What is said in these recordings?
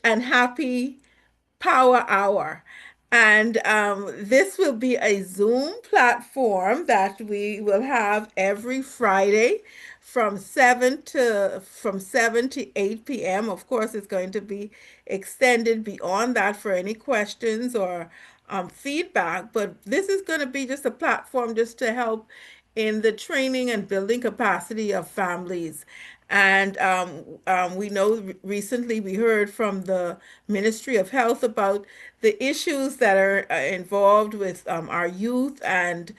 and Happy Power Hour. And this will be a Zoom platform that we will have every Friday from 7 to 8 p.m. Of course, it's going to be extended beyond that for any questions or feedback. But this is going to be just a platform just to help in the training and building capacity of families. And we know recently we heard from the Ministry of Health about the issues that are involved with our youth and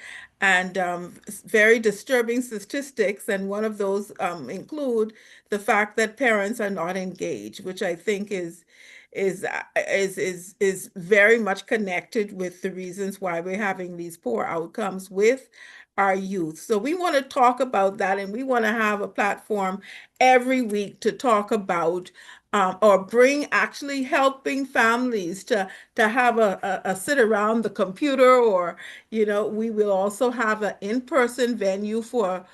very disturbing statistics. And one of those include the fact that parents are not engaged, which I think is very much connected with the reasons why we're having these poor outcomes with our youth. So we want to talk about that, and we want to have a platform every week to talk about or bring actually helping families to have a sit around the computer, or we will also have an in-person venue for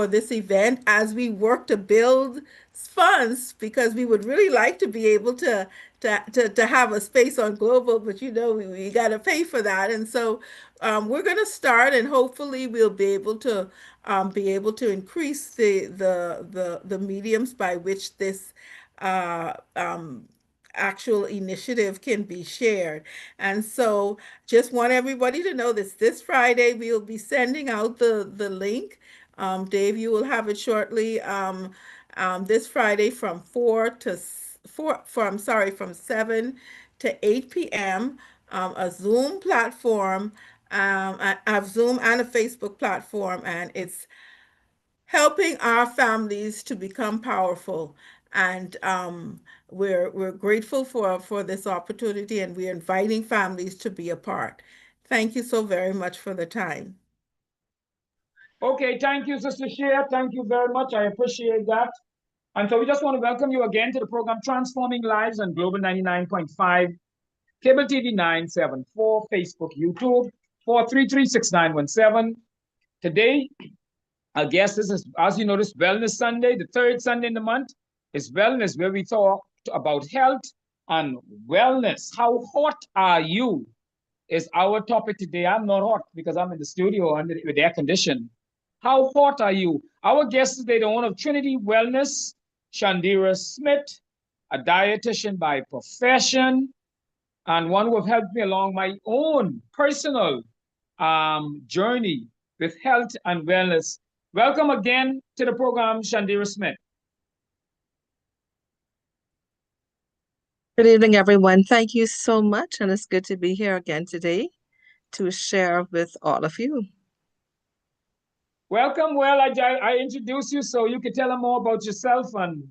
this event as we work to build funds, because we would really like to be able to have a space on Global, but we got to pay for that. And so we're going to start, and hopefully we'll be able to increase the mediums by which this uh, um, actual initiative can be shared. And so just want everybody to know this Friday we'll be sending out the link. Dave, you will have it shortly. This Friday from 7 to 8 p.m. A Zoom platform, a Zoom and a Facebook platform, and it's helping our families to become powerful. And we're grateful for this opportunity, and we're inviting families to be a part. Thank you so very much for the time. Okay, thank you, Sister Shea. Thank you very much. I appreciate that. And so we just want to welcome you again to the program Transforming Lives on Global 99.5, Cable TV 974, Facebook, YouTube 4336917. Today, I guess this is, as you notice, Wellness Sunday, the third Sunday in the month is Wellness, where we talk about health and wellness. How hot are you? Is our topic today. I'm not hot because I'm in the studio with air condition. How hot are you? Our guest today, the owner of Trinity Wellness, Shandira Smith, a dietitian by profession, and one who have helped me along my own personal journey with health and wellness. Welcome again to the program, Shandira Smith. Good evening, everyone. Thank you so much, and it's good to be here again today to share with all of you. Welcome. Well, I introduce you so you can tell them more about yourself, and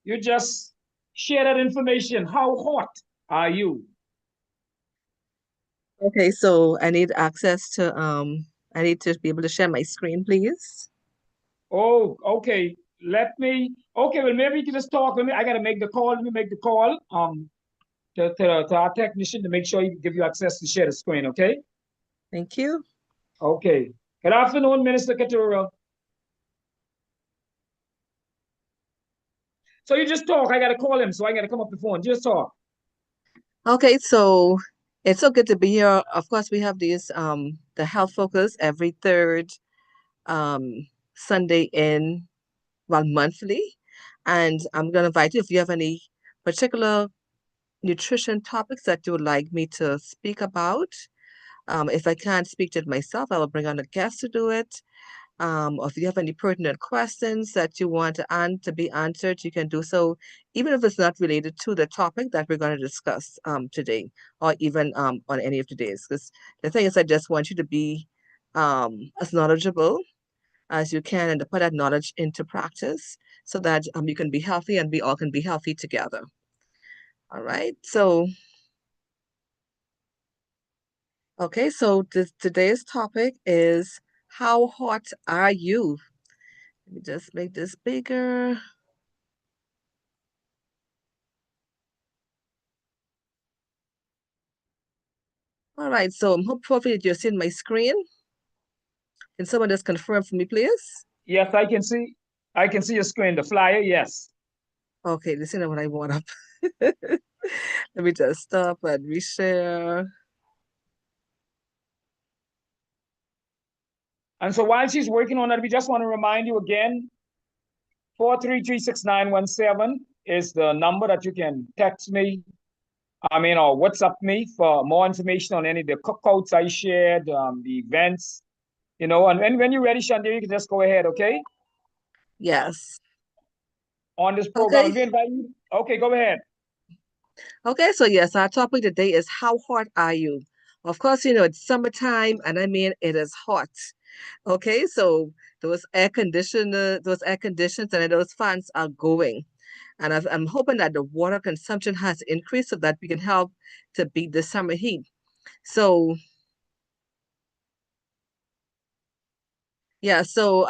you just share that information. How hot are you? Okay, so I need access to I need to be able to share my screen, please. Oh, okay. Okay, well, maybe you can just talk with me. I got to make the call. Let me make the call to our technician to make sure he can give you access to share the screen, okay? Thank you. Okay. Good afternoon, Minister Katura. So you just talk. I got to call him, so I got to come up the phone. Just talk. Okay, so it's so good to be here. Of course, we have these the health focus every third Sunday monthly. And I'm gonna invite you if you have any particular nutrition topics that you would like me to speak about. If I can't speak to it myself, I will bring on a guest to do it. Or if you have any pertinent questions that you want to be answered, you can do so, even if it's not related to the topic that we're going to discuss today, or even on any of today's. Because the thing is, I just want you to be as knowledgeable as you can and to put that knowledge into practice so that you can be healthy and we all can be healthy together. All right. So, okay. So today's topic is, how hot are you? Let me just make this bigger. All right, so hopefully you're seeing my screen. Can someone just confirm for me, please? Yes, I can see. I can see your screen, the flyer. Yes. Okay, this is what I want up. Let me just stop and reshare. And so while she's working on that, we just want to remind you again, 4336917 is the number that you can text me, or WhatsApp me for more information on any of the cookouts I shared, the events, and when you're ready, Shandir, you can just go ahead, okay? Yes. On this program. Okay. We invite you. Okay, go ahead. Okay, so yes, our topic today is how hot are you? Of course, it's summertime, and I mean it is hot. Okay, so those air conditions and those fans are going. And I'm hoping that the water consumption has increased so that we can help to beat the summer heat. So yeah, so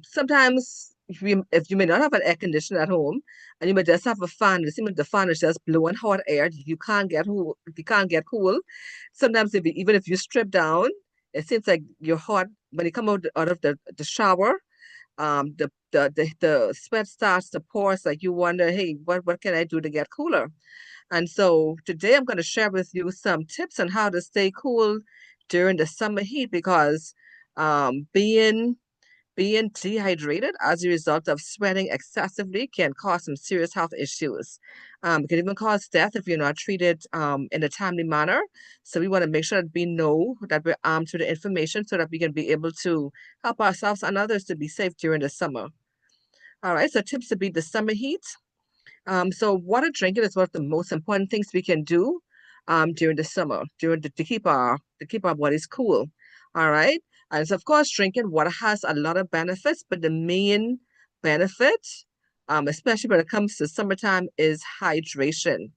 sometimes if you may not have an air conditioner at home and you may just have a fan, it seems like the fan is just blowing hot air. You can't get cool. Sometimes even if you strip down, it seems like you're hot when you come out of the shower. The sweat starts to pour. It's like you wonder, hey, what can I do to get cooler? And so today I'm going to share with you some tips on how to stay cool during the summer heat because being dehydrated as a result of sweating excessively can cause some serious health issues. It can even cause death if you're not treated in a timely manner. So we want to make sure that we know that we're armed with the information so that we can be able to help ourselves and others to be safe during the summer. All right, so tips to beat the summer heat. So water drinking is one of the most important things we can do during the summer, to keep our bodies cool. All right. And so of course, drinking water has a lot of benefits, but the main benefit, especially when it comes to summertime, is hydration.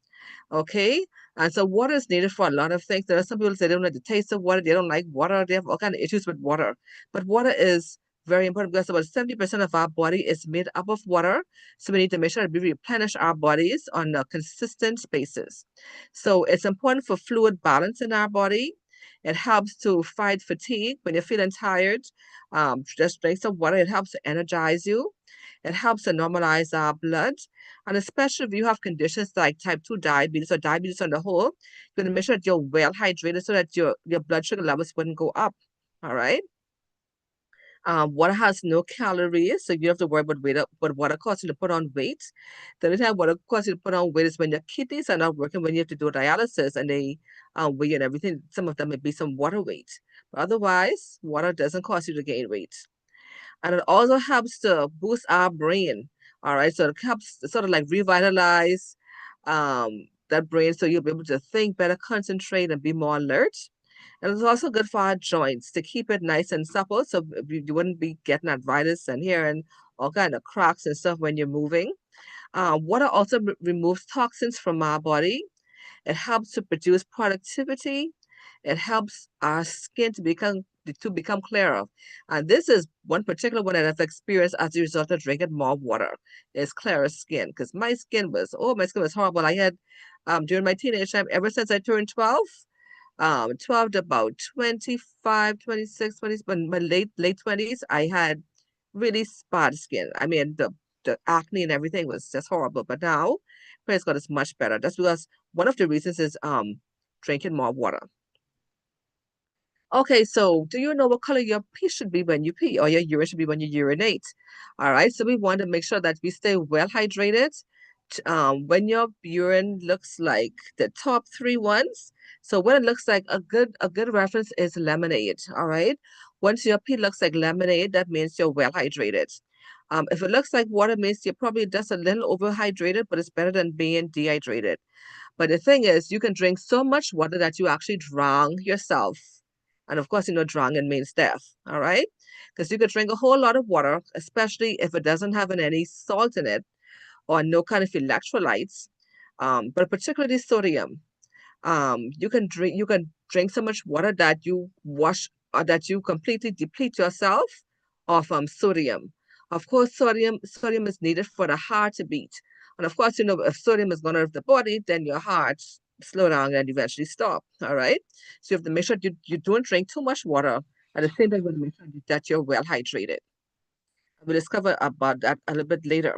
Okay. And so water is needed for a lot of things. There are some people say they don't like the taste of water, they don't like water, they have all kind of issues with water. But water is very important because about 70% of our body is made up of water. So we need to make sure that we replenish our bodies on a consistent basis. So it's important for fluid balance in our body. It helps to fight fatigue when you're feeling tired. Just drink some water. It helps to energize you. It helps to normalize our blood. And especially if you have conditions like type 2 diabetes or diabetes on the whole, you're going to make sure that you're well hydrated so that your blood sugar levels wouldn't go up. All right. Water has no calories, so you don't have to worry about weight, but water causes you to put on weight. The only time water causes you to put on weight is when your kidneys are not working, when you have to do dialysis and they weigh you and everything. Some of them may be some water weight. But otherwise, water doesn't cause you to gain weight. And it also helps to boost our brain. All right, so it helps sort of like revitalize that brain so you'll be able to think better, concentrate, and be more alert. And it's also good for our joints to keep it nice and supple so you wouldn't be getting arthritis and hearing all kind of cracks and stuff when you're moving. Water also removes toxins from our body. It helps to produce productivity. It helps our skin to become clearer. And this is one particular one that I've experienced as a result of drinking more water is clearer skin. Because my skin was horrible. I had during my teenage time, ever since I turned 12 to about 25, 26, 20, but my late 20s, I had really spot skin. I mean, the acne and everything was just horrible. But now, praise God, it's much better. That's because one of the reasons is drinking more water. Okay, so do you know what color your pee should be when you pee or your urine should be when you urinate? All right, so we want to make sure that we stay well hydrated. When your urine looks like the top three ones, so when it looks like a good reference is lemonade. All right, once your pee looks like lemonade, that means you're well hydrated. If it looks like water, means you're probably just a little overhydrated, but it's better than being dehydrated. But the thing is, you can drink so much water that you actually drown yourself. And of course, drowning means death, all right? Because you could drink a whole lot of water, especially if it doesn't have any salt in it or no kind of electrolytes, but particularly sodium. You can drink so much water that you wash or that you completely deplete yourself of sodium. Of course, sodium is needed for the heart to beat. And of course, if sodium is going out of the body, then your heart slow down and eventually stop. All right. So you have to make sure you don't drink too much water. At the same time, you want to make sure that you're well hydrated. We'll discover about that a little bit later.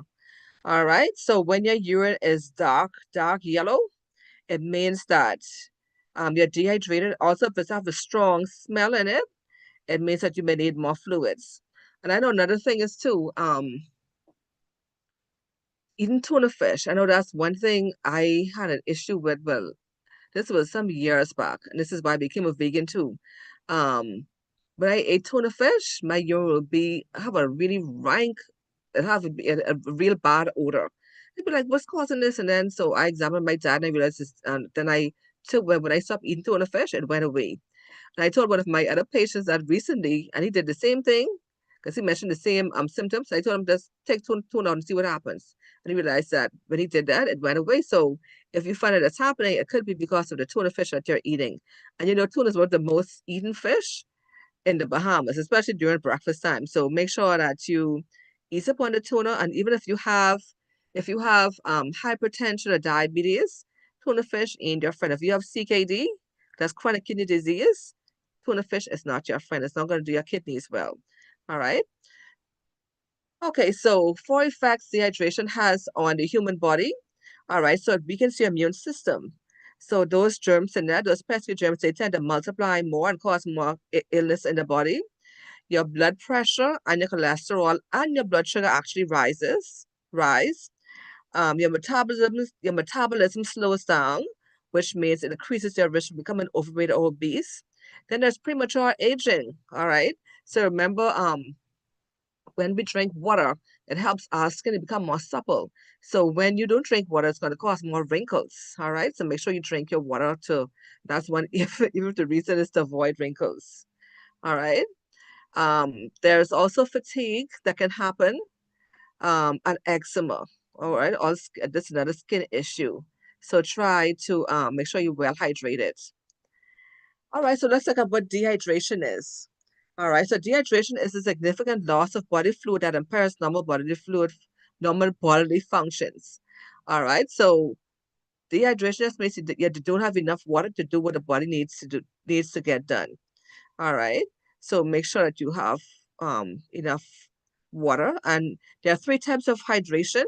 All right. So when your urine is dark yellow, it means that you're dehydrated. Also, if it's have a strong smell in it, it means that you may need more fluids. And I know another thing is too, eating tuna fish. I know that's one thing I had an issue with. Well, this was some years back, and this is why I became a vegan too. Um, when I ate tuna fish, my urine would be have a really rank, it have a real bad odor. They'd be like, "What's causing this?" And then so I examined my dad, and I realized this. And then I took when I stopped eating tuna fish, it went away. And I told one of my other patients that recently, and he did the same thing because he mentioned the same symptoms. I told him just take tuna out and see what happens. And he realized that when he did that, it went away. So if you find that it's happening, it could be because of the tuna fish that you're eating. And you know, tuna is one of the most eaten fish in the Bahamas, especially during breakfast time. So make sure that you ease up on the tuna. And even if you have hypertension or diabetes, tuna fish ain't your friend. If you have CKD, that's chronic kidney disease, tuna fish is not your friend. It's not going to do your kidneys well. All right. Okay, so four effects dehydration has on the human body. All right, so it weakens your immune system. So those germs in there, those pesky germs, they tend to multiply more and cause more illness in the body. Your blood pressure and your cholesterol and your blood sugar actually rise. Your metabolism slows down, which means it increases your risk of becoming overweight or obese. Then there's premature aging. All right. So remember, when we drink water, it helps our skin to become more supple. So when you don't drink water, it's going to cause more wrinkles. All right. So make sure you drink your water too. That's one, if the reason is to avoid wrinkles. All right. There's also fatigue that can happen, and eczema. All right. This is another skin issue. So try to make sure you're well hydrated. All right. So let's talk about what dehydration is. All right, so dehydration is a significant loss of body fluid that impairs normal bodily functions. All right, so dehydration just means you don't have enough water to do what the body needs to get done. All right, so make sure that you have enough water. And there are three types of dehydration.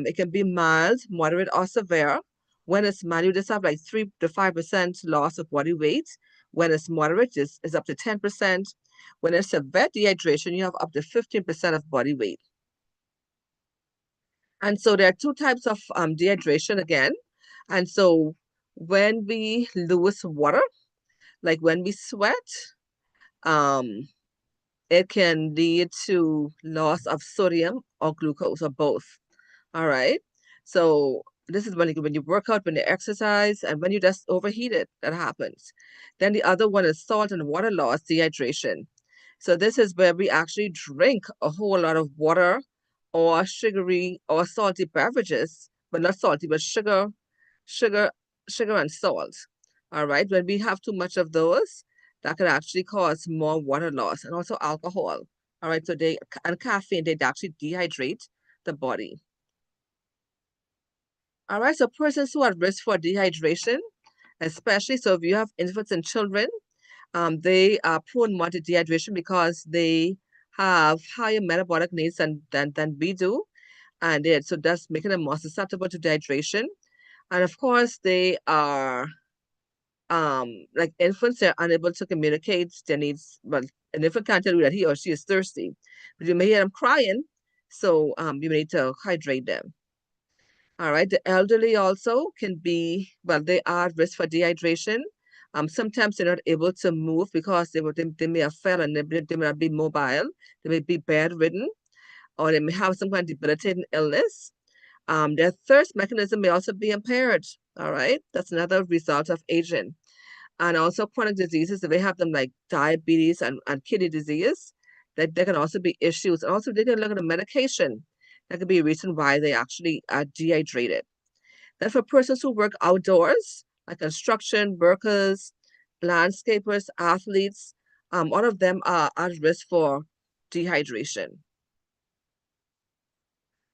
It can be mild, moderate, or severe. When it's mild, you just have like 3 to 5% loss of body weight. When it's moderate, is up to 10%. When it's severe dehydration, you have up to 15% of body weight. And so there are two types of dehydration again. And so when we lose water, like when we sweat, um, it can lead to loss of sodium or glucose or both. All right. So this is when you work out, when you exercise, and when you just overheat it, that happens. Then the other one is salt and water loss, dehydration. So this is where we actually drink a whole lot of water or sugary or salty beverages, but not salty, but sugar, sugar and salt. All right. When we have too much of those, that can actually cause more water loss and also alcohol. All right. So and caffeine, they actually dehydrate the body. All right, so persons who are at risk for dehydration, especially so if you have infants and children, they are prone more to dehydration because they have higher metabolic needs than we do, and so that's making them more susceptible to dehydration. And of course, they are like infants, they're unable to communicate their needs. Well, an infant can't tell you that he or she is thirsty, but you may hear them crying, so you may need to hydrate them. All right, the elderly also can be, well, they are at risk for dehydration. Sometimes they're not able to move because they may have fell and they may not be mobile. They may be bedridden or they may have some kind of debilitating illness. Their thirst mechanism may also be impaired. All right, that's another result of aging. And also chronic diseases, if they have them like diabetes and kidney disease, that there can also be issues. And also they can look at the medication. That could be a reason why they actually are dehydrated. Then for persons who work outdoors, like construction workers, landscapers, athletes, all of them are at risk for dehydration.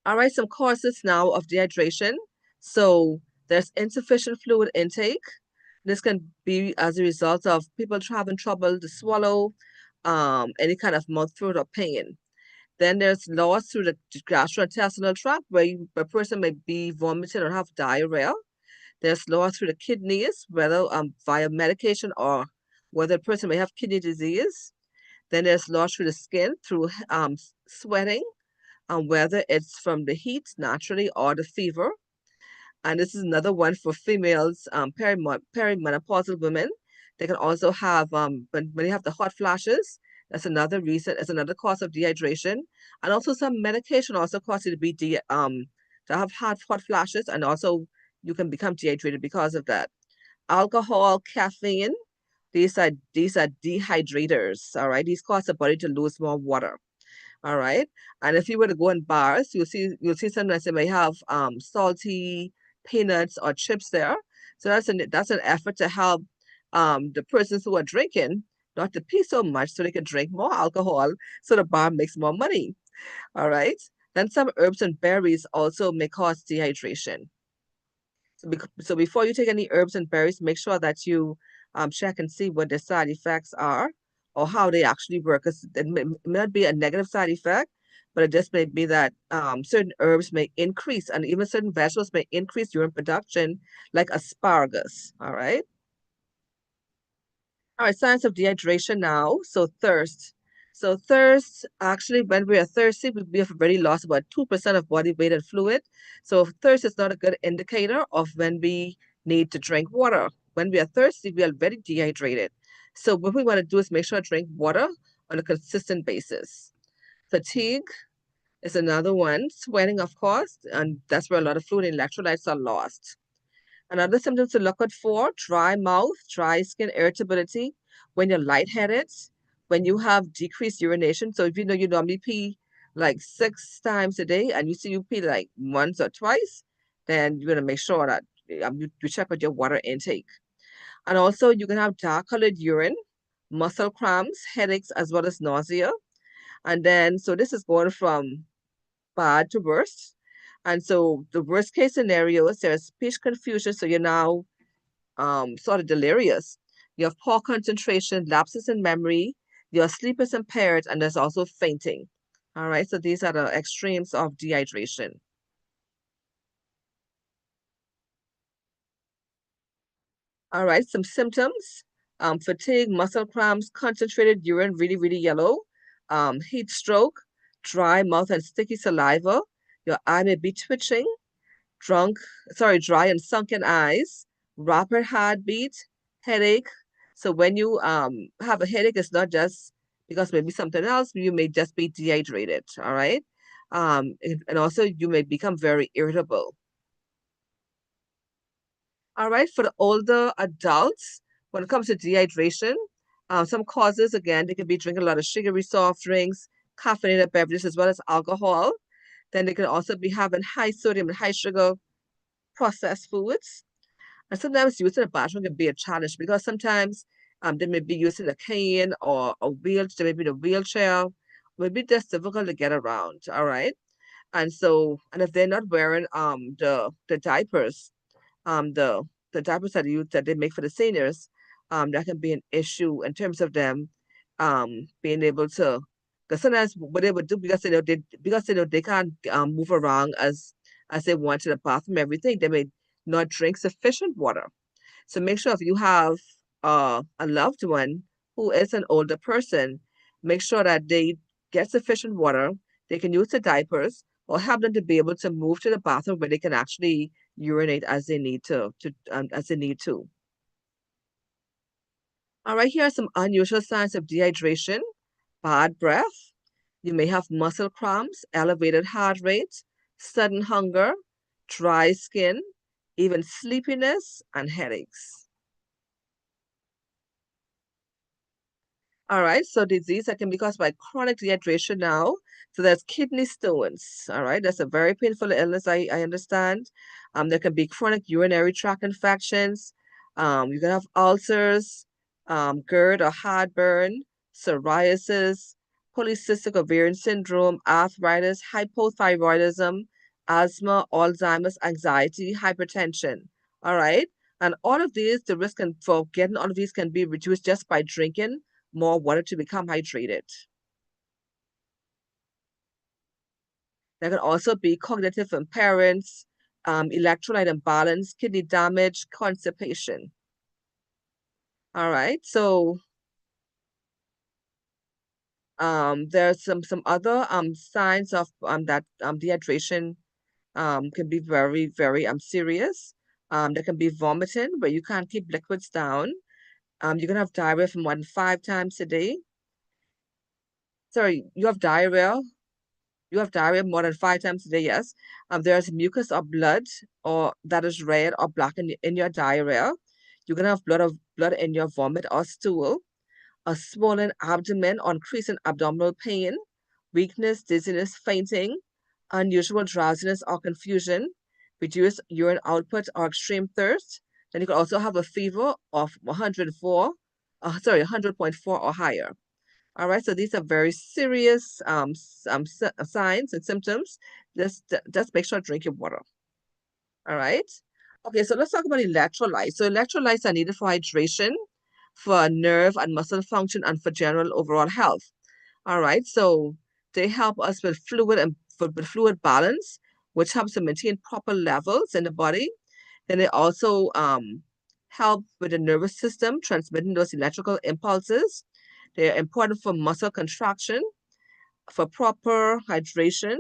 All right, some causes now of dehydration. So there's insufficient fluid intake. This can be as a result of people having trouble to swallow, any kind of mouth, throat, or pain. Then there's loss through the gastrointestinal tract, where a person may be vomiting or have diarrhea. There's loss through the kidneys, whether via medication or whether the person may have kidney disease. Then there's loss through the skin through sweating, whether it's from the heat naturally or the fever. And this is another one for females, perimenopausal women. They can also have, when you have the hot flashes, that's another reason, it's another cause of dehydration. And also some medication also causes you to be, to have hot flashes, and also you can become dehydrated because of that. Alcohol, caffeine, these are dehydrators, all right? These cause the body to lose more water. All right. And if you were to go in bars, you'll see sometimes they may have salty peanuts or chips there. So that's an effort to help the persons who are drinking not to pee so much so they can drink more alcohol so the bar makes more money. All right. Then some herbs and berries also may cause dehydration. So before you take any herbs and berries, make sure that you check and see what the side effects are or how they actually work. Because it may not be a negative side effect, but it just may be that certain herbs may increase, and even certain vegetables may increase urine production, like asparagus. All right. All right, signs of dehydration now. So thirst. So thirst, actually, when we are thirsty, we have already lost about 2% of body weight and fluid. So thirst is not a good indicator of when we need to drink water. When we are thirsty, we are very dehydrated. So what we want to do is make sure to drink water on a consistent basis. Fatigue is another one. Sweating, of course, and that's where a lot of fluid and electrolytes are lost. Another symptoms to look out for: dry mouth, dry skin, irritability, when you're lightheaded, when you have decreased urination. So if you know you normally pee like 6 times a day and you see you pee like once or twice, then you're going to make sure that you check with your water intake. And also you can have dark colored urine, muscle cramps, headaches, as well as nausea. And then, so this is going from bad to worse. And so the worst case scenario is there's speech confusion. So you're now sort of delirious. You have poor concentration, lapses in memory, your sleep is impaired, and there's also fainting. All right, so these are the extremes of dehydration. All right, some symptoms: fatigue, muscle cramps, concentrated urine, really, really yellow, heat stroke, dry mouth and sticky saliva. Your eye may be twitching, dry and sunken eyes, rapid heartbeat, headache. So when you have a headache, it's not just because maybe something else, you may just be dehydrated, all right? And also you may become very irritable. All right, for the older adults, when it comes to dehydration, some causes, again, they could be drinking a lot of sugary soft drinks, caffeinated beverages, as well as alcohol. Then they can also be having high sodium and high sugar processed foods. And sometimes using a bathroom can be a challenge because sometimes they may be using a cane or a wheelchair, maybe the wheelchair, maybe just difficult to get around. All right. And so, and if they're not wearing the diapers, the diapers that they make for the seniors, that can be an issue in terms of them being able to, because sometimes what they would do, because they can't move around as they want to the bathroom, everything, they may not drink sufficient water. So make sure if you have a loved one who is an older person, make sure that they get sufficient water. They can use the diapers or have them to be able to move to the bathroom where they can actually urinate as they need to. All right, here are some unusual signs of dehydration: bad breath. You may have muscle cramps, elevated heart rate, sudden hunger, dry skin, even sleepiness and headaches. All right, so disease that can be caused by chronic dehydration now. So there's kidney stones. All right, that's a very painful illness, I understand. There can be chronic urinary tract infections. You can have ulcers, GERD or heartburn, psoriasis, polycystic ovarian syndrome, arthritis, hypothyroidism, asthma, Alzheimer's, anxiety, hypertension. All right, and all of these, the risk for getting all of these can be reduced just by drinking more water to become hydrated. There can also be cognitive impairments, electrolyte imbalance, kidney damage, constipation. All right, so there's some other signs of that dehydration can be very, very serious. There can be vomiting where you can't keep liquids down. You can have diarrhea for more than 5 times a day. Sorry, you have diarrhea. You have diarrhea more than 5 times a day, yes. There's mucus or blood or that is red or black in your diarrhea. You can have blood in your vomit or stool, a swollen abdomen or increasing abdominal pain, weakness, dizziness, fainting, unusual drowsiness or confusion, reduced urine output or extreme thirst. Then you can also have a fever of 100.4 or higher. All right, so these are very serious signs and symptoms. Just make sure to drink your water. All right. Okay, so let's talk about electrolytes. So electrolytes are needed for hydration, for nerve and muscle function, and for general overall health. All right, so they help us with fluid balance, which helps to maintain proper levels in the body. Then they also help with the nervous system, transmitting those electrical impulses. They are important for muscle contraction, for proper hydration,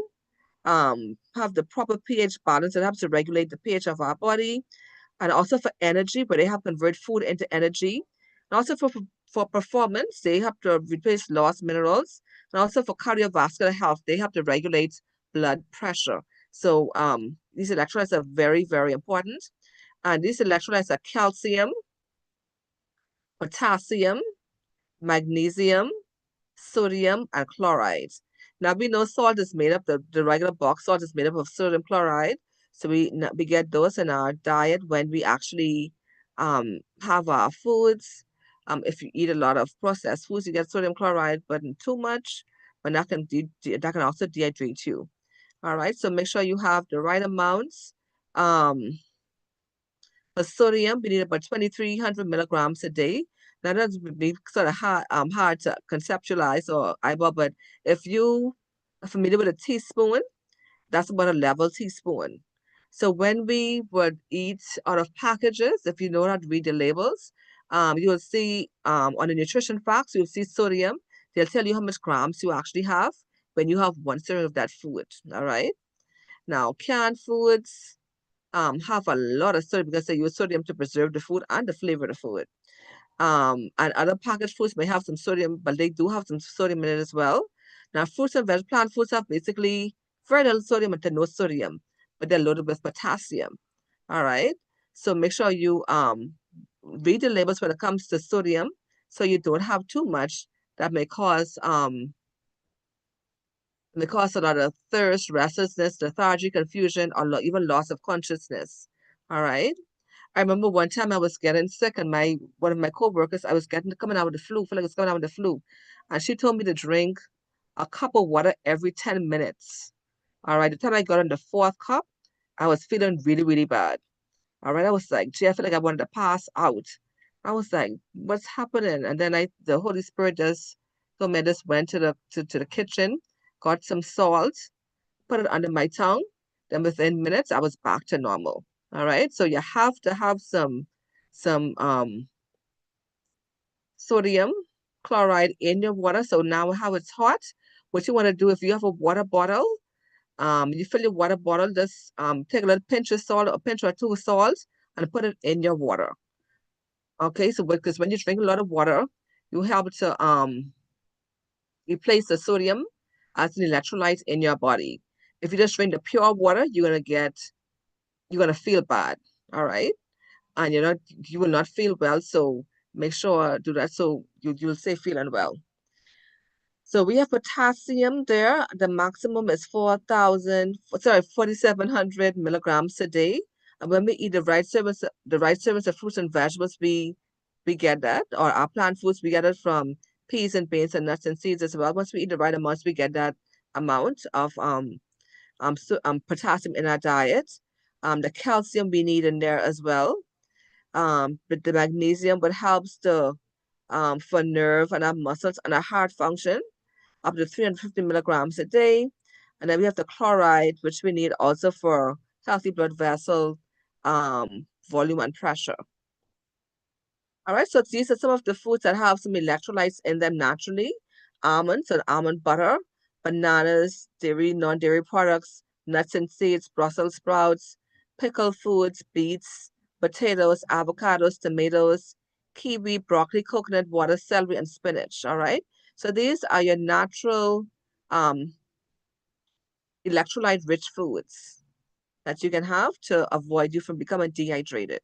have the proper pH balance. It helps to regulate the pH of our body, and also for energy, where they help convert food into energy. And also for performance, they help to replace lost minerals. And also for cardiovascular health, they help to regulate blood pressure. So these electrolytes are very, very important. And these electrolytes are calcium, potassium, magnesium, sodium, and chloride. Now we know salt is made up, the regular box salt is made up of sodium chloride. So we get those in our diet when we actually have our foods. If you eat a lot of processed foods, you get sodium chloride, but too much, but that can also dehydrate you. All right, so make sure you have the right amounts. For sodium, we need about 2,300 milligrams a day. Now that's be sort of hard to conceptualize or eyeball, but if you are familiar with a teaspoon, that's about a level teaspoon. So when we would eat out of packages, if you know how to read the labels, you will see on the nutrition facts, you'll see sodium. They'll tell you how much grams you actually have when you have 1 serving of that food. All right. Now, canned foods have a lot of sodium because they use sodium to preserve the food and the flavor of the food. And other packaged foods may have some sodium, but they do have some sodium in it as well. Now, fruits and plant foods have basically very little sodium and no sodium, but they're loaded with potassium. All right. So make sure you read the labels when it comes to sodium, so you don't have too much that may cause a lot of thirst, restlessness, lethargy, confusion, or even loss of consciousness. All right. I remember one time I was getting sick, and one of my coworkers, I was coming out with the flu, feel like I was coming out with the flu, and she told me to drink a cup of water every 10 minutes. All right. The time I got on the 4th cup, I was feeling really, really bad. All right. I was like, gee, I feel like I wanted to pass out. I was like, what's happening? And then the Holy Spirit just told me I just went to the kitchen, got some salt, put it under my tongue. Then within minutes, I was back to normal. All right. So you have to have some sodium chloride in your water. So now how it's hot, what you want to do, if you have a water bottle, you fill your water bottle, just take a little pinch of salt, a pinch or two of salt, and put it in your water. Okay, so because when you drink a lot of water, you help to replace the sodium as an electrolyte in your body. If you just drink the pure water, you're gonna feel bad. All right, and you will not feel well. So make sure do that so you'll stay feeling well. So we have potassium there. The maximum is 4,700 milligrams a day. And when we eat the right servings of fruits and vegetables, we get that, or our plant foods, we get it from peas and beans and nuts and seeds as well. Once we eat the right amounts, we get that amount of potassium in our diet. The calcium we need in there as well. But the magnesium, what helps for nerve and our muscles and our heart function, up to 350 milligrams a day. And then we have the chloride, which we need also for healthy blood vessel volume and pressure. All right, so these are some of the foods that have some electrolytes in them naturally. Almonds and almond butter, bananas, dairy, non-dairy products, nuts and seeds, Brussels sprouts, pickled foods, beets, potatoes, avocados, tomatoes, kiwi, broccoli, coconut water, celery, and spinach. All right, so these are your natural electrolyte-rich foods that you can have to avoid you from becoming dehydrated.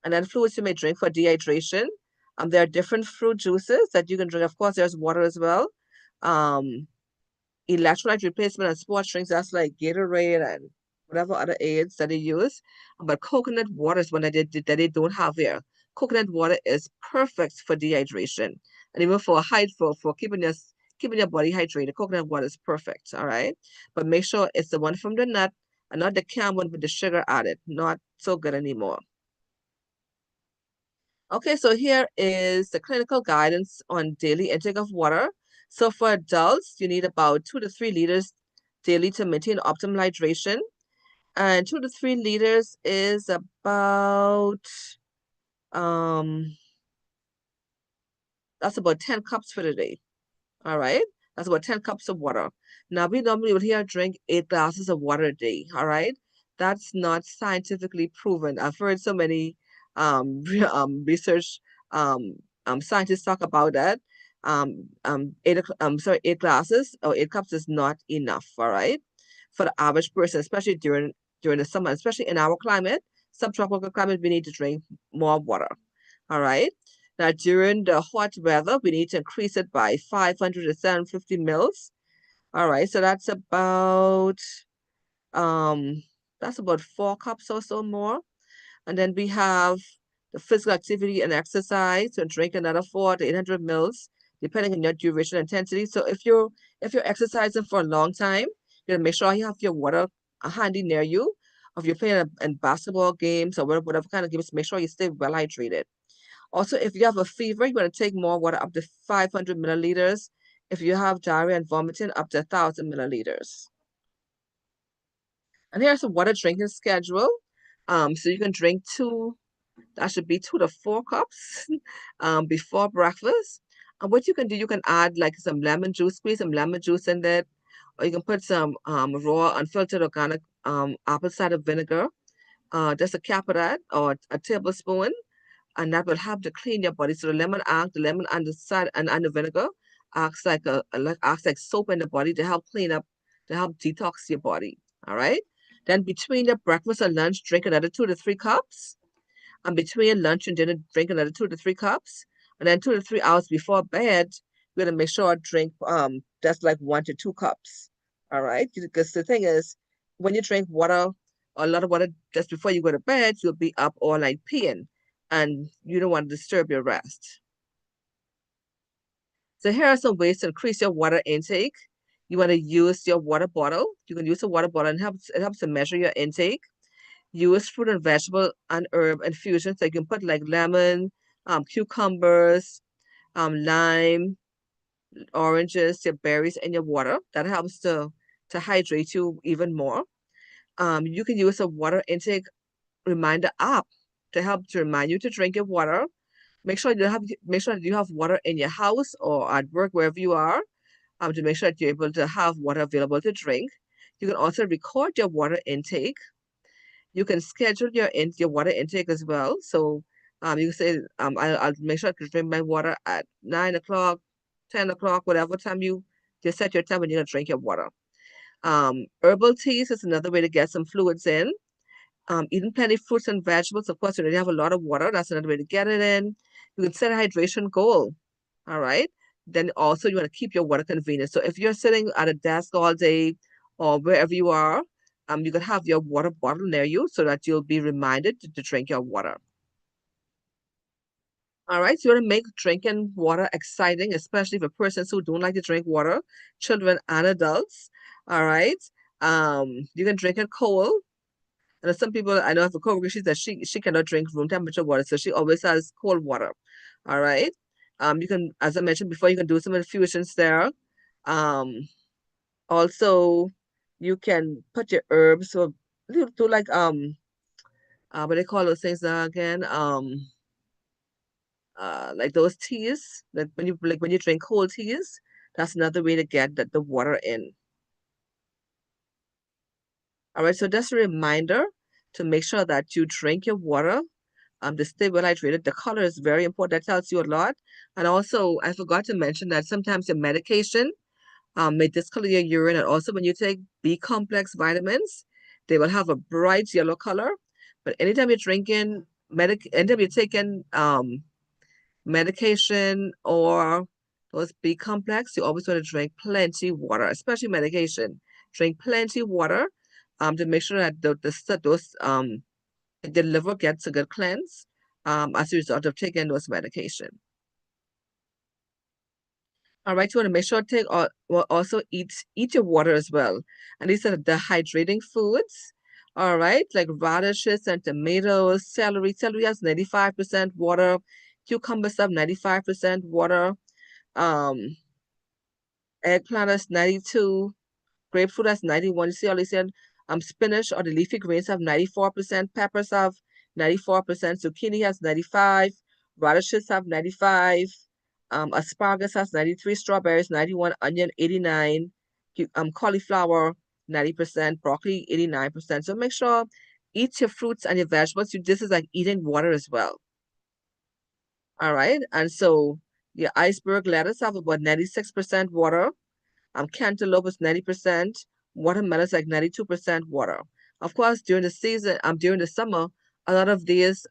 And then fluids you may drink for dehydration. There are different fruit juices that you can drink. Of course, there's water as well. Electrolyte replacement and sports drinks, that's like Gatorade and whatever other aids that they use. But coconut water is one that they don't have here. Coconut water is perfect for dehydration. And even for keeping your body hydrated, coconut water is perfect. All right. But make sure it's the one from the nut and not the canned one with the sugar added. Not so good anymore. Okay, so here is the clinical guidance on daily intake of water. So for adults, you need about 2 to 3 liters daily to maintain optimal hydration. And 2 to 3 liters is about that's about 10 cups for the day. All right. That's about 10 cups of water. Now we normally would here drink 8 glasses of water a day. All right. That's not scientifically proven. I've heard so many research scientists talk about that. 8 glasses or 8 cups is not enough, all right, for the average person, especially during the summer, especially in our climate, subtropical climate, we need to drink more water. All right. Now during the hot weather, we need to increase it by 500 to 750 mils. All right, so um that's about 4 cups or so more. And then we have the physical activity and exercise, so drink another 4 to 800 mils, depending on your duration and intensity. So if you're exercising for a long time, you gotta make sure you have your water handy near you. If you're playing in basketball games or whatever kind of games, make sure you stay well hydrated. Also, if you have a fever, you want to take more water, up to 500 milliliters. If you have diarrhea and vomiting, up to 1,000 milliliters. And here's a water drinking schedule. So you can drink that should be 2 to 4 cups before breakfast. And what you can do, you can add like some lemon juice, squeeze some lemon juice in there, or you can put some raw unfiltered organic apple cider vinegar, just a cap of that, or a tablespoon, and that will help to clean your body. So the lemon and the side and the vinegar acts like acts like soap in the body to help clean up, to help detox your body. All right. Then between your breakfast and lunch, drink another 2 to 3 cups. And between lunch and dinner, drink another 2 to 3 cups. And then 2 to 3 hours before bed, we're gonna make sure I drink just like 1 to 2 cups. All right. Because the thing is, when you drink water, a lot of water just before you go to bed, you'll be up all night peeing, and you don't want to disturb your rest. So here are some ways to increase your water intake. You want to use your water bottle. You can use a water bottle, and it helps to measure your intake. Use fruit and vegetable and herb infusions. So you can put like lemon, cucumbers, lime, oranges, your berries in your water. That helps to hydrate you even more. You can use a water intake reminder app to help to remind you to drink your water. Make sure that you have water in your house or at work, wherever you are, to make sure that you're able to have water available to drink. You can also record your water intake. You can schedule your water intake as well. So you can say, I'll make sure to drink my water at 9 o'clock, 10 o'clock, whatever time you just set your time when you're gonna drink your water. Herbal teas is another way to get some fluids in. Eating plenty of fruits and vegetables. Of course, you already have a lot of water. That's another way to get it in. You can set a hydration goal. All right. Then also you want to keep your water convenient. So if you're sitting at a desk all day or wherever you are, you can have your water bottle near you so that you'll be reminded to drink your water. All right. So you want to make drinking water exciting, especially for persons who don't like to drink water, children and adults. All right. You can drink it cold. And there's some people I know have a coworker, she said she cannot drink room temperature water, so she always has cold water. All right. You can, as I mentioned before, you can do some infusions there. Also, you can put your herbs, so do like what they call those things now again? Like those teas, like when you drink cold teas, that's another way to get the water in. All right, so just a reminder to make sure that you drink your water to stay well hydrated. The color is very important. That tells you a lot. And also, I forgot to mention that sometimes your medication may discolor your urine. And also, when you take B complex vitamins, they will have a bright yellow color. But anytime you're drinking anytime you're taking medication or those B complex, you always want to drink plenty water, especially medication. Drink plenty water to make sure that the liver gets a good cleanse as a result of taking those medication. All right, you want to make sure to take well, also eat your water as well. And these are the hydrating foods. All right, like radishes and tomatoes, celery. Celery has 95% water. Cucumbers have 95% water. Um, Eggplant has 92. Grapefruit has 91. You see all these here? Spinach or the leafy greens have 94%. Peppers have 94%. Zucchini has 95. Radishes have 95. Asparagus has 93. Strawberries 91. Onion 89. Cauliflower 90%. Broccoli 89%. So make sure eat your fruits and your vegetables. This is like eating water as well. All right. And so your iceberg lettuce have about 96% water. Cantaloupe is 90%. Watermelon is like 92% water. Of course, during the season, during the summer, a lot of these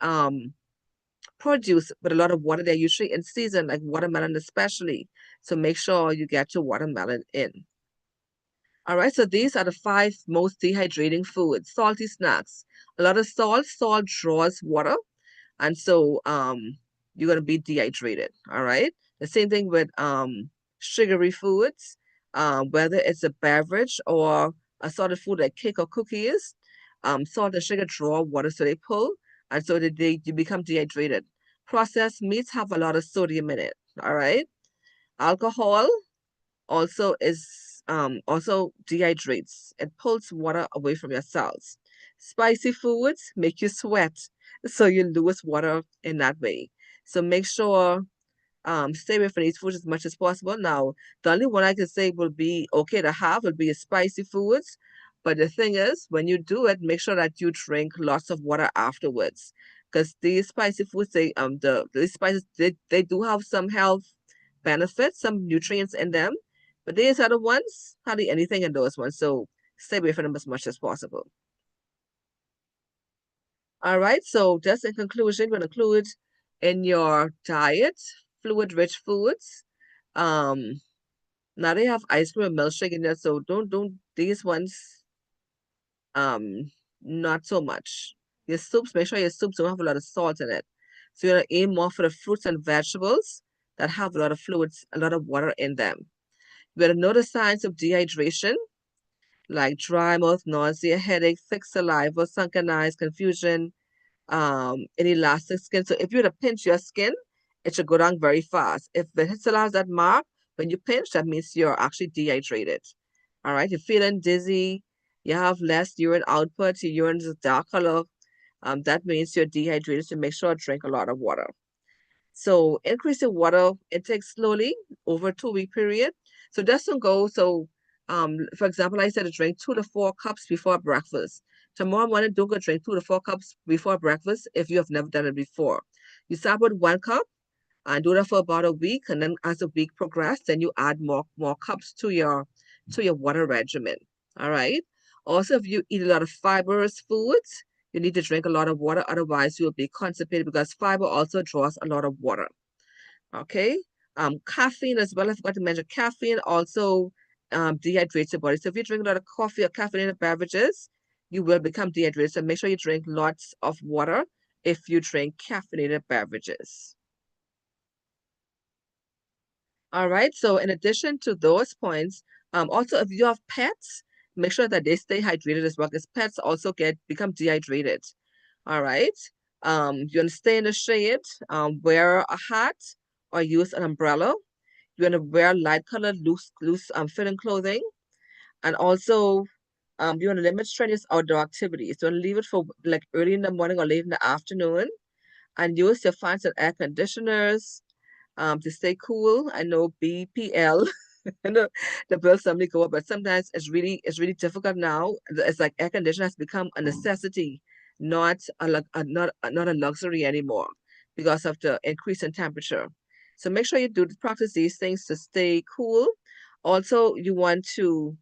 produce with a lot of water, they're usually in season, like watermelon especially. So make sure you get your watermelon in. All right, so these are the 5 most dehydrating foods. Salty snacks. A lot of salt draws water, and so you're gonna be dehydrated. All right. The same thing with sugary foods, whether it's a beverage or a sort of food like cake or cookies. Salt and sugar draw water, so they pull, and so you become dehydrated. Processed meats have a lot of sodium in it. All right. Alcohol also dehydrates. It pulls water away from your cells. Spicy foods make you sweat, so you lose water in that way. So make sure stay away from these foods as much as possible. Now, the only one I can say will be okay to have will be spicy foods. But the thing is, when you do it, make sure that you drink lots of water afterwards. Because these spicy foods, these spices, they do have some health benefits, some nutrients in them. But these other ones, hardly anything in those ones. So stay away from them as much as possible. All right, so just in conclusion, we'll include in your diet fluid-rich foods. Now they have ice cream and milkshake in there, so don't these ones not so much. Your soups, make sure your soups don't have a lot of salt in it. So you're gonna aim more for the fruits and vegetables that have a lot of fluids, a lot of water in them. You're gonna know the signs of dehydration, like dry mouth, nausea, headache, thick saliva, sunken eyes, confusion, any elastic skin. So if you were to pinch your skin, it should go down very fast. If it still has that mark, when you pinch, that means you're actually dehydrated. All right, you're feeling dizzy, you have less urine output, your urine is dark color. That means you're dehydrated, so make sure to drink a lot of water. So increase your water intake slowly over a 2-week period. So just don't go. So for example, I said to drink 2 to 4 cups before breakfast. Tomorrow morning, don't go drink 2 to 4 cups before breakfast if you have never done it before. You start with 1 cup and do that for about a week, and then as the week progresses, then you add more cups to your water regimen. All right. Also, if you eat a lot of fibrous foods, you need to drink a lot of water, otherwise you will be constipated because fiber also draws a lot of water. Okay. Caffeine as well. I forgot to mention caffeine also dehydrates your body. So if you drink a lot of coffee or caffeinated beverages, you will become dehydrated. So make sure you drink lots of water if you drink caffeinated beverages. All right. So in addition to those points, also if you have pets, make sure that they stay hydrated as well, because pets also become dehydrated. All right. You want to stay in the shade, wear a hat or use an umbrella. You want to wear light colored, loose fitting clothing. And also, you want to limit strenuous outdoor activities. You want to leave it for like early in the morning or late in the afternoon. And use your fans and air conditioners to stay cool. I know BPL, I know the bills suddenly go up, but sometimes it's really difficult now. It's like air conditioner has become a necessity, not not a luxury anymore because of the increase in temperature. So make sure you do practice these things to stay cool. Also, you want to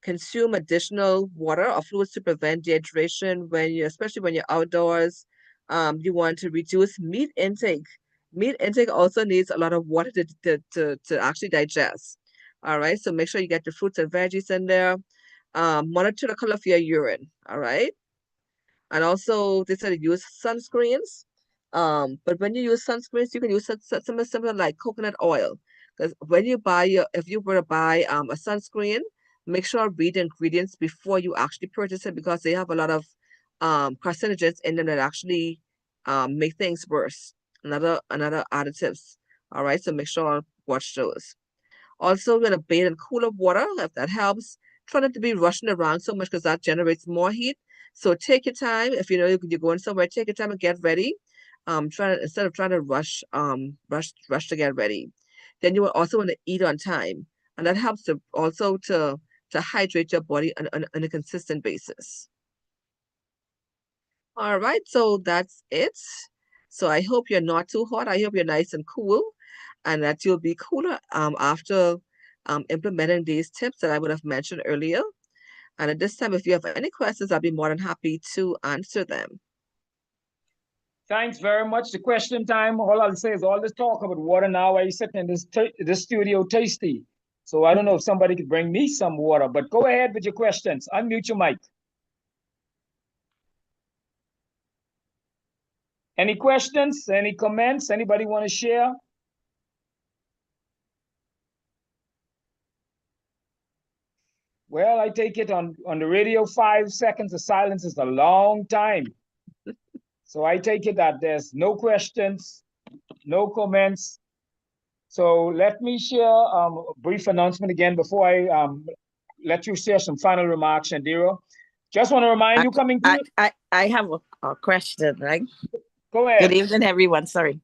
consume additional water or fluids to prevent dehydration especially when you're outdoors. You want to reduce meat intake. Meat intake also needs a lot of water to actually digest. All right, so make sure you get the fruits and veggies in there. Monitor the color of your urine. All right, and also they said to use sunscreens. But when you use sunscreens, you can use something similar like coconut oil. Because if you were to buy a sunscreen, make sure read the ingredients before you actually purchase it because they have a lot of carcinogens in them that actually make things worse. Another additives. All right, so make sure watch those. Also, you're gonna bathe in cooler water if that helps. Try not to be rushing around so much because that generates more heat. So take your time. If you know you're going somewhere, take your time and get ready. Instead of trying to rush to get ready. Then you will also want to eat on time, and that helps to also to hydrate your body on a consistent basis. All right, so that's it. So I hope you're not too hot. I hope you're nice and cool, and that you'll be cooler after implementing these tips that I would have mentioned earlier. And at this time, if you have any questions, I'll be more than happy to answer them. Thanks very much. The question time, all I'll say is all this talk about water now, I sit in this studio tasty. So I don't know if somebody could bring me some water, but go ahead with your questions. Unmute your mic. Any questions? Any comments? Anybody want to share? Well, I take it on the radio, 5 seconds of silence is a long time. So I take it that there's no questions, no comments. So let me share a brief announcement again before I let you share some final remarks, Shandira. Just want to remind you coming to I have a question, right? Go ahead. Good evening, everyone. Sorry.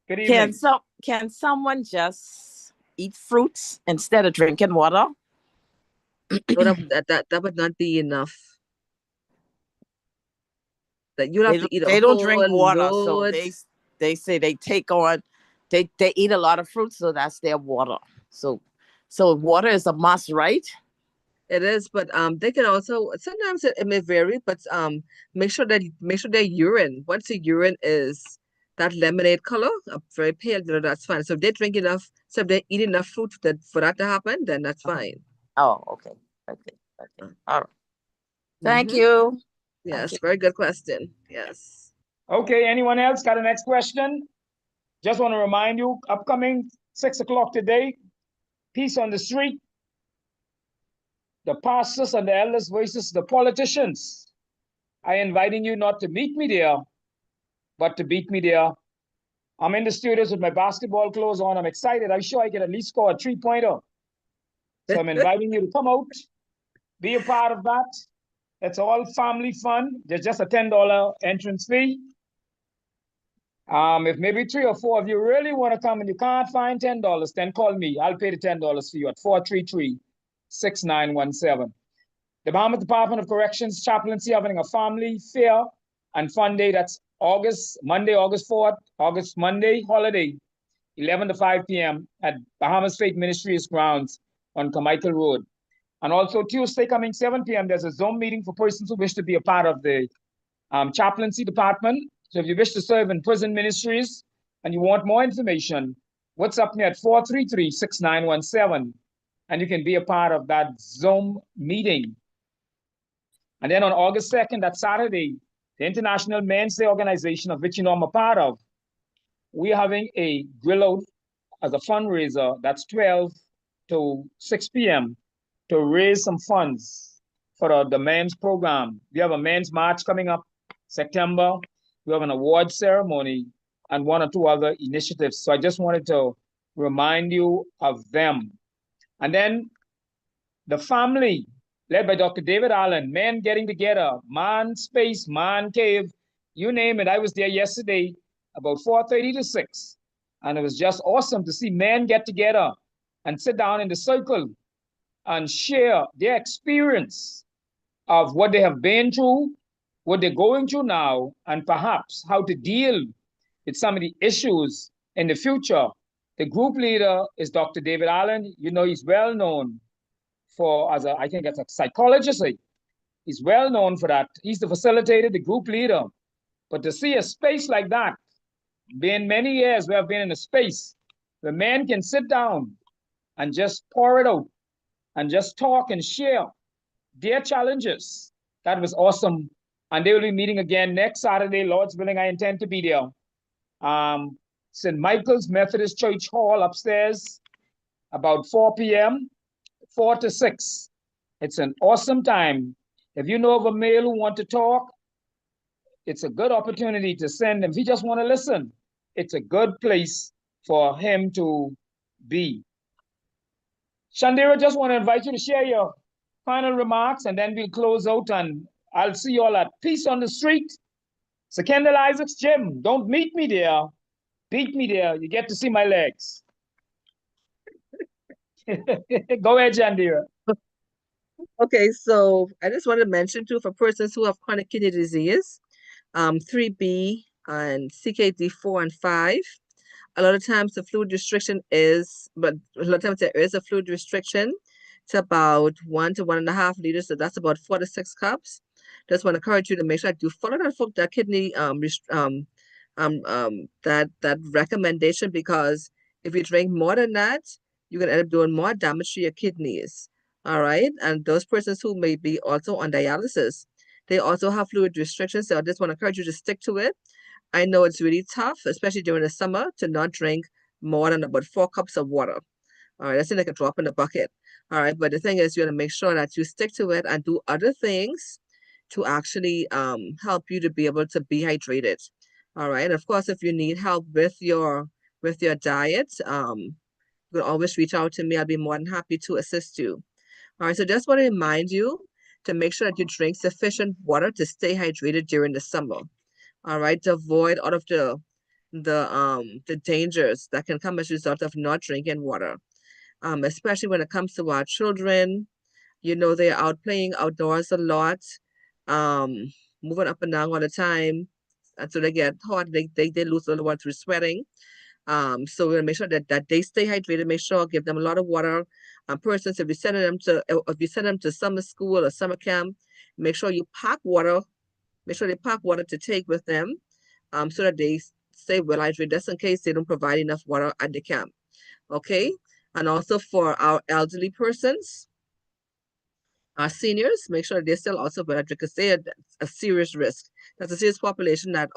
Good evening. Can someone just eat fruits instead of drinking water? No, that would not be enough. That you'll have to eat They a don't whole drink water, so load. they say they take on they eat a lot of fruits, so that's their water. So water is a must, right? It is, but they can also sometimes it may vary, but make sure their urine, once the urine is that lemonade color, very pale, that's fine. So if they drink enough, so if they eat enough fruit for that to happen, then that's fine. Oh, okay. All right. Thank Mhm. you. Yes, very good question. Yes. Okay, anyone else got a next question? Just want to remind you, upcoming 6 o'clock today, Peace on the Street. The pastors and the elders versus the politicians. I inviting you not to meet me there, but to beat me there. I'm in the studios with my basketball clothes on. I'm excited. I'm sure I can at least score a 3-pointer. So I'm inviting you to come out, be a part of that. It's all family fun. There's just a $10 entrance fee. If maybe 3 or 4 of you really want to come and you can't find $10, then call me. I'll pay the $10 for you at 433-6917. The Bahamas Department of Corrections Chaplaincy having a family fair and fun day. That's Monday, August 4th, Monday holiday, 11 to 5 p.m. at Bahamas Faith Ministries grounds on Carmichael Road. And also Tuesday coming 7 p.m., there's a Zoom meeting for persons who wish to be a part of the chaplaincy department. So if you wish to serve in prison ministries and you want more information, WhatsApp me at 433-6917, and you can be a part of that Zoom meeting. And then on August 2nd, that Saturday, the International Men's Day organization, of which you know I'm a part of, we're having a grill out as a fundraiser. That's 12 to 6 p.m. to raise some funds for the men's program. We have a men's march coming up September. We have an award ceremony and 1 or 2 other initiatives. So I just wanted to remind you of them. And then the family, led by Dr. David Allen, men getting together, man space, man cave, you name it. I was there yesterday about 4:30 to 6. And it was just awesome to see men get together and sit down in the circle and share their experience of what they have been through, what they're going through now, and perhaps how to deal with some of the issues in the future. The group leader is Dr. David Allen. You know, he's well known for, I think as a psychologist, he's well known for that. He's the facilitator, the group leader. But to see a space like that, been many years we have been in a space where men can sit down and just pour it out and just talk and share their challenges. That was awesome. And they will be meeting again next Saturday, Lord's willing. I intend to be there. St. Michael's Methodist Church Hall upstairs, about 4 p.m., 4 to 6. It's an awesome time. If you know of a male who want to talk, it's a good opportunity to send him. If he just want to listen, it's a good place for him to be. Shandira, just want to invite you to share your final remarks, and then we'll close out, and I'll see you all at Peace on the Street. So Kendall Isaacs Gym, don't meet me there. Beat me there. You get to see my legs. Go ahead, Shandira. Okay, so I just want to mention too, for persons who have chronic kidney disease, 3B and CKD4 and 5. A lot of times the fluid restriction but a lot of times there is a fluid restriction to about 1 to 1.5 liters. So that's about 4 to 6 cups. Just want to encourage you to make sure that you follow that kidney that recommendation, because if you drink more than that, you're gonna end up doing more damage to your kidneys. All right, and those persons who may be also on dialysis, they also have fluid restrictions. So I just want to encourage you to stick to it. I know it's really tough, especially during the summer, to not drink more than about 4 cups of water. All right, that's like a drop in the bucket. All right, but the thing is, you want to make sure that you stick to it and do other things to actually help you to be able to be hydrated. All right, of course, if you need help with your diet, you can always reach out to me. I'll be more than happy to assist you. All right, so just want to remind you to make sure that you drink sufficient water to stay hydrated during the summer. All right, to avoid all of the dangers that can come as a result of not drinking water. Especially when it comes to our children, you know, they're out playing outdoors a lot, moving up and down all the time, and so they get hot. They lose a lot of water through sweating. So we're gonna make sure that they stay hydrated. Make sure give them a lot of water. Persons, if you send them to summer school or summer camp, make sure you pack water. Make sure they pack water to take with them, so that they stay well hydrated, just in case they don't provide enough water at the camp. Okay, and also for our elderly persons, our seniors, make sure they're still also well hydrated, because they're a serious risk. That's a serious population that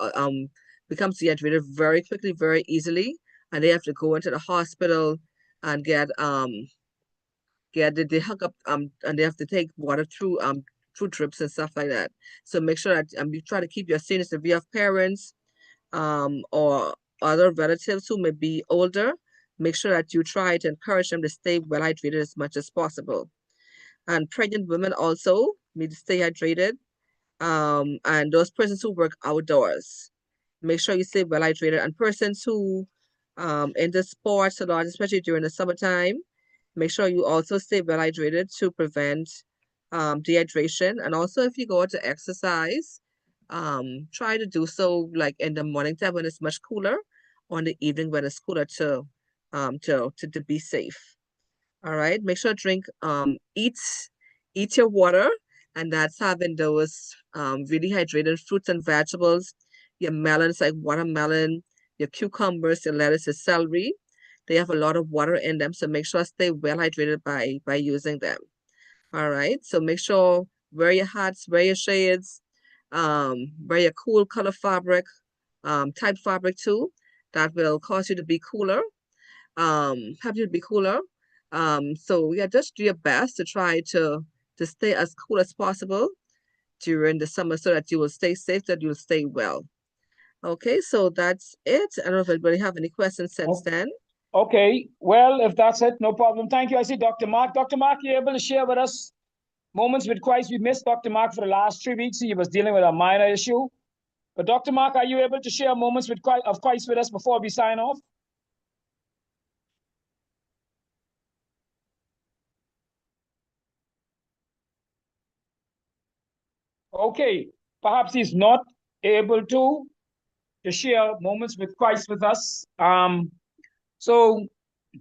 becomes dehydrated very quickly, very easily, and they have to go into the hospital and get they hook up and they have to take water through drips and stuff like that. So make sure that you try to keep your seniors, if you have parents or other relatives who may be older, make sure that you try to encourage them to stay well hydrated as much as possible. And pregnant women also need to stay hydrated. And those persons who work outdoors, make sure you stay well hydrated. And persons who into sports a lot, especially during the summertime, make sure you also stay well hydrated to prevent dehydration. And also, if you go to exercise, try to do so like in the morning time when it's much cooler, or in the evening when it's cooler, to be safe. All right, make sure to eat your water, and that's having those really hydrated fruits and vegetables, your melons like watermelon, your cucumbers, your lettuce, your celery. They have a lot of water in them, so make sure stay well hydrated by using them. All right, so make sure wear your hats, wear your shades, wear your cool color fabric, type fabric too. That will cause you to be cooler, help you to be cooler. So yeah, just do your best to try to stay as cool as possible during the summer, so that you will stay safe, that you'll stay well. Okay, so that's it. I don't know if anybody have any questions since then. Okay, well, if that's it, no problem. Thank you. I see Dr. Mark. Dr. Mark, you're able to share with us Moments with Christ. We missed Dr. Mark for the last 3 weeks. He was dealing with a minor issue. But Dr. Mark, are you able to share Moments with Christ with us before we sign off? Okay, perhaps he's not able to share Moments with Christ with us. So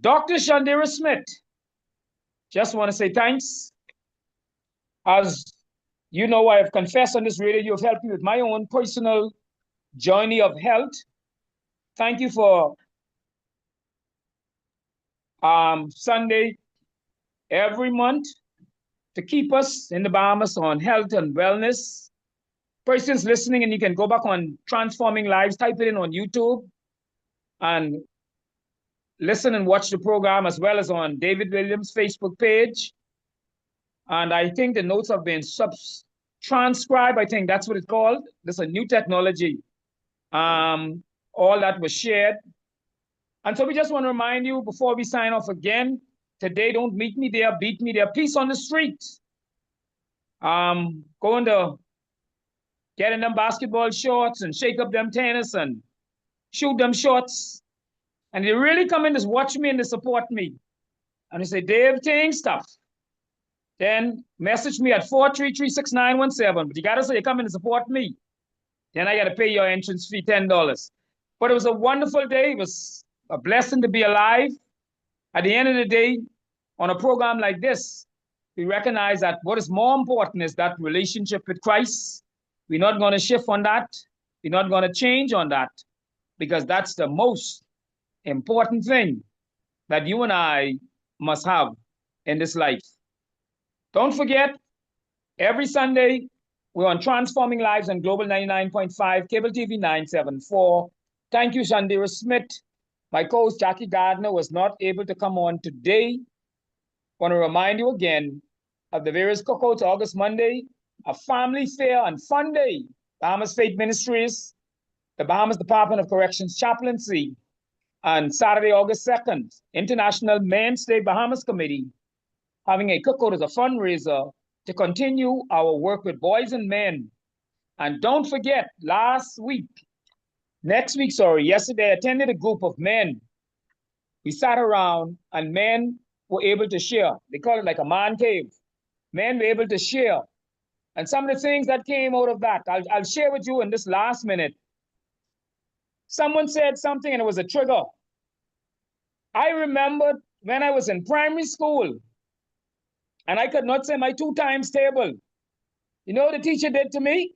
Dr. Shandera Smith, just want to say thanks. As you know, I have confessed on this radio, you have helped me with my own personal journey of health. Thank you for Sunday every month to keep us in the Bahamas on health and wellness. Persons listening, and you can go back on Transforming Lives, type it in on YouTube and listen and watch the program, as well as on David Williams' Facebook page. And I think the notes have been transcribed. I think that's what it's called. This is a new technology. All that was shared. And so we just want to remind you before we sign off again, today, don't meet me there, beat me there. Peace on the street. Going to get in them basketball shorts and shake up them tennis and shoot them shots. And they really come in to watch me and to support me. And they say, Dave, ting stuff. Then message me at 433-6917. But you got to say you come in to support me. Then I got to pay your entrance fee, $10. But it was a wonderful day. It was a blessing to be alive. At the end of the day, on a program like this, we recognize that what is more important is that relationship with Christ. We're not going to shift on that. We're not going to change on that, because that's the most important thing that you and I must have in this life. Don't forget, every Sunday, we're on Transforming Lives on Global 99.5, Cable TV 974. Thank you, Shandera Smith. My co-host, Jackie Gardner, was not able to come on today. I want to remind you again of the various cookouts. August Monday, a family fair and fun day. Bahamas Faith Ministries, the Bahamas Department of Corrections Chaplaincy, and Saturday, August 2nd, International Men's Day Bahamas Committee, having a cookout as a fundraiser to continue our work with boys and men. And don't forget, yesterday, I attended a group of men. We sat around and men were able to share. They call it like a man cave. Men were able to share. And some of the things that came out of that, I'll share with you in this last minute. Someone said something and it was a trigger. I remembered when I was in primary school and I could not say my 2 times table. You know what the teacher did to me?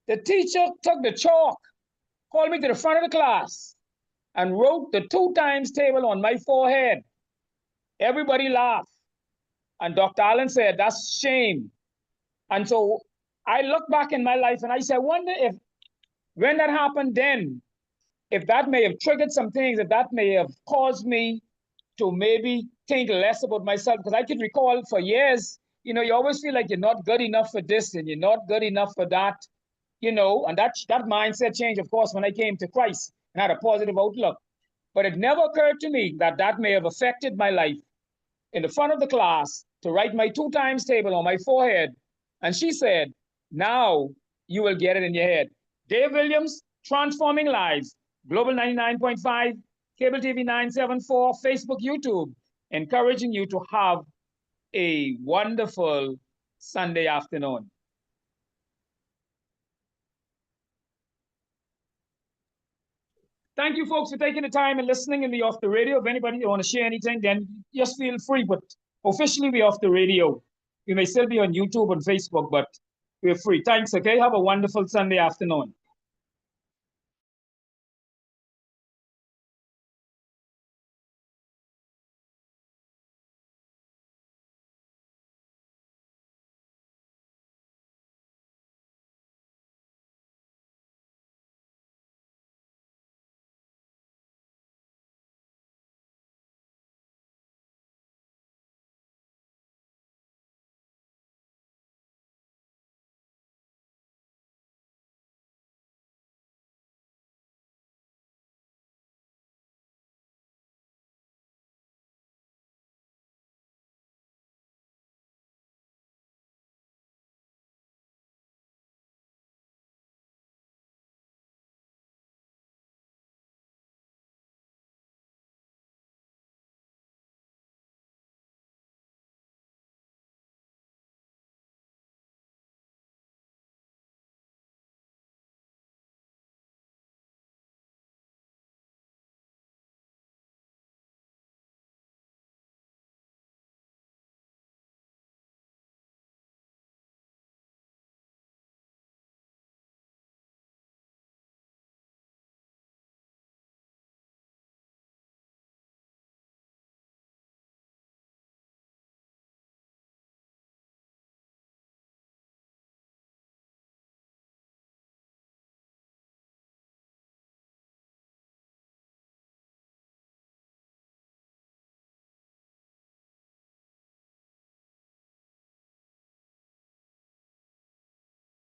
The teacher took the chalk, called me to the front of the class, and wrote the 2 times table on my forehead. Everybody laughed. And Dr. Allen said, that's shame. And so I look back in my life and I say, I wonder if when that happened then, if that may have triggered some things, if that may have caused me to maybe think less about myself. Because I could recall for years, you always feel like you're not good enough for this and you're not good enough for that, and that mindset changed, of course, when I came to Christ and had a positive outlook. But it never occurred to me that that may have affected my life. In the front of the class, to write my 2 times table on my forehead. And she said, now you will get it in your head. Dave Williams, Transforming Lives, Global 99.5, Cable TV 974, Facebook, YouTube, encouraging you to have a wonderful Sunday afternoon. Thank you, folks, for taking the time and listening and be off the radio. If anybody want to share anything, then just feel free. But officially, we're off the radio. We may still be on YouTube and Facebook, but we're free. Thanks, okay? Have a wonderful Sunday afternoon.